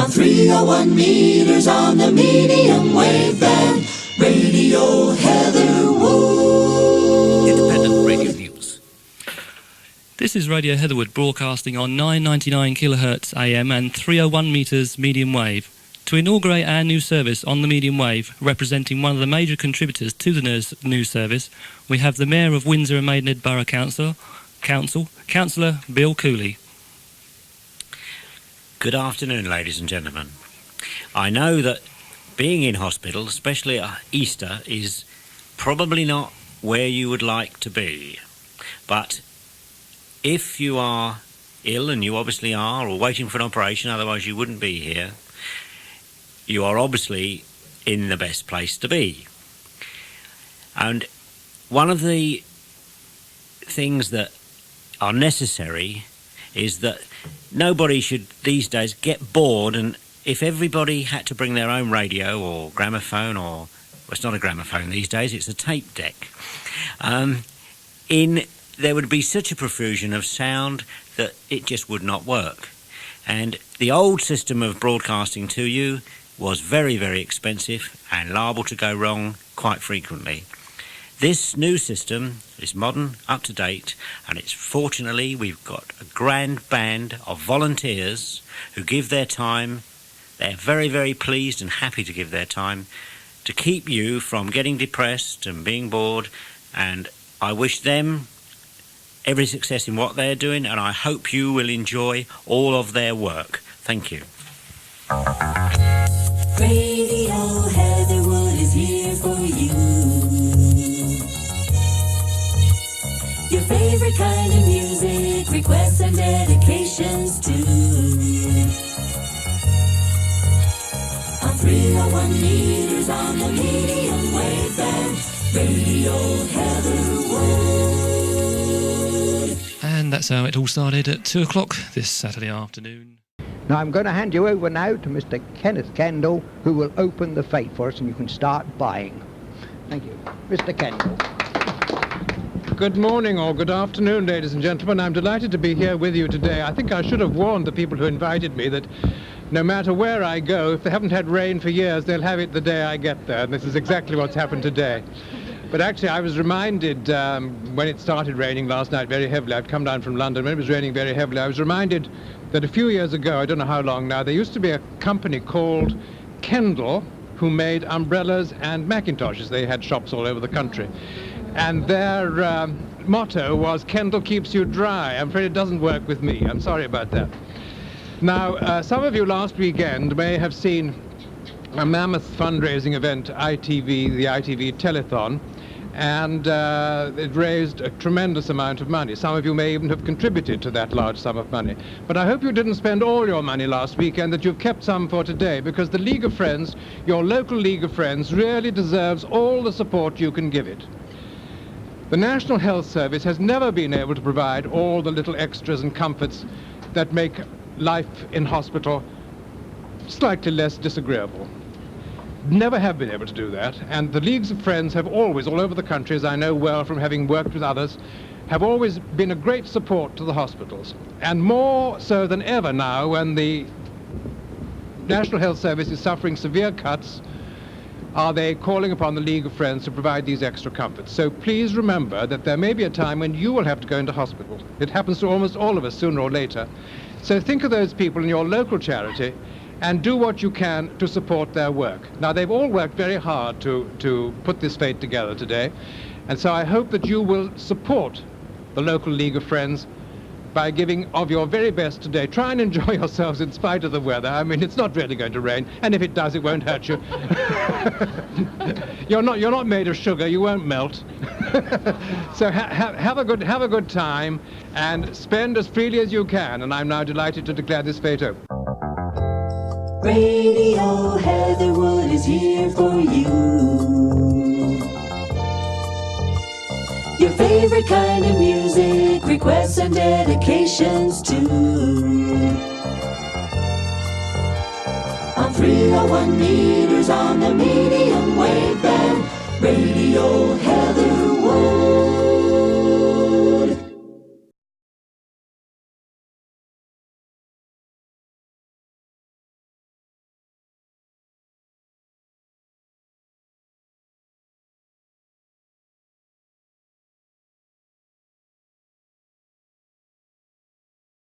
On 301 meters on the medium wave band, Radio Heatherwood. Independent radio news. This is Radio Heatherwood broadcasting on 999 kHz AM and 301 meters medium wave. To inaugurate our new service on the medium wave, representing one of the major contributors to the new service, we have the Mayor of Windsor and Maidenhead Borough Council, Councillor Bill Cooley. Good afternoon, ladies and gentlemen. I know that being in hospital, especially at Easter, is probably not where you would like to be. But if you are ill, and you obviously are, or waiting for an operation, otherwise you wouldn't be here, you are obviously in the best place to be. And one of the things that are necessary is that nobody should these days get bored, and if everybody had to bring their own radio or gramophone, or well, it's not a gramophone these days, it's a tape deck, there would be such a profusion of sound that it just would not work. And the old system of broadcasting to you was very, very expensive and liable to go wrong quite frequently. This new system is modern, up to date, and it's fortunately we've got a grand band of volunteers who give their time. They're very, very pleased and happy to give their time to keep you from getting depressed and being bored, and I wish them every success in what they're doing, and I hope you will enjoy all of their work. Thank you. Radio Heatherwood is here for you. Your favorite kind of music, requests and dedications too. On 301 meters on the medium wave band, Radio Heatherwood. And that's how it all started at 2 o'clock this Saturday afternoon. Now I'm going to hand you over now to Mr. Kenneth Kendall, who will open the fete for us, and you can start buying. Thank you. Mr. Kendall. Good morning or good afternoon, ladies and gentlemen. I'm delighted to be here with you today. I think I should have warned the people who invited me that no matter where I go, if they haven't had rain for years, they'll have it the day I get there. And this is exactly what's happened today. But actually, I was reminded when it started raining last night very heavily. I'd come down from London when it was raining very heavily. I was reminded that a few years ago, I don't know how long now, there used to be a company called Kendall who made umbrellas and Macintoshes. They had shops all over the country. And their motto was, Kendall keeps you dry. I'm afraid it doesn't work with me. I'm sorry about that. Now, some of you last weekend may have seen a mammoth fundraising event, the ITV Telethon, and it raised a tremendous amount of money. Some of you may even have contributed to that large sum of money. But I hope you didn't spend all your money last weekend, that you've kept some for today, because the League of Friends, your local League of Friends, really deserves all the support you can give it. The National Health Service has never been able to provide all the little extras and comforts that make life in hospital slightly less disagreeable. Never have been able to do that, and the Leagues of Friends have always, all over the country, as I know well from having worked with others, have always been a great support to the hospitals, and more so than ever now when the National Health Service is suffering severe cuts, are they calling upon the League of Friends to provide these extra comforts. So please remember that there may be a time when you will have to go into hospital. It happens to almost all of us sooner or later. So think of those people in your local charity and do what you can to support their work. Now, they've all worked very hard to put this fete together today, and so I hope that you will support the local League of Friends by giving of your very best today. Try and enjoy yourselves in spite of the weather. I mean, it's not really going to rain, and if it does, it won't hurt you. You're not made of sugar. You won't melt. So have a good time and spend as freely as you can. And I'm now delighted to declare this fete open. Radio Heatherwood is here for you. Your favorite kind of music, requests and dedications too. On 301 meters on the medium wave band, Radio Heatherwood.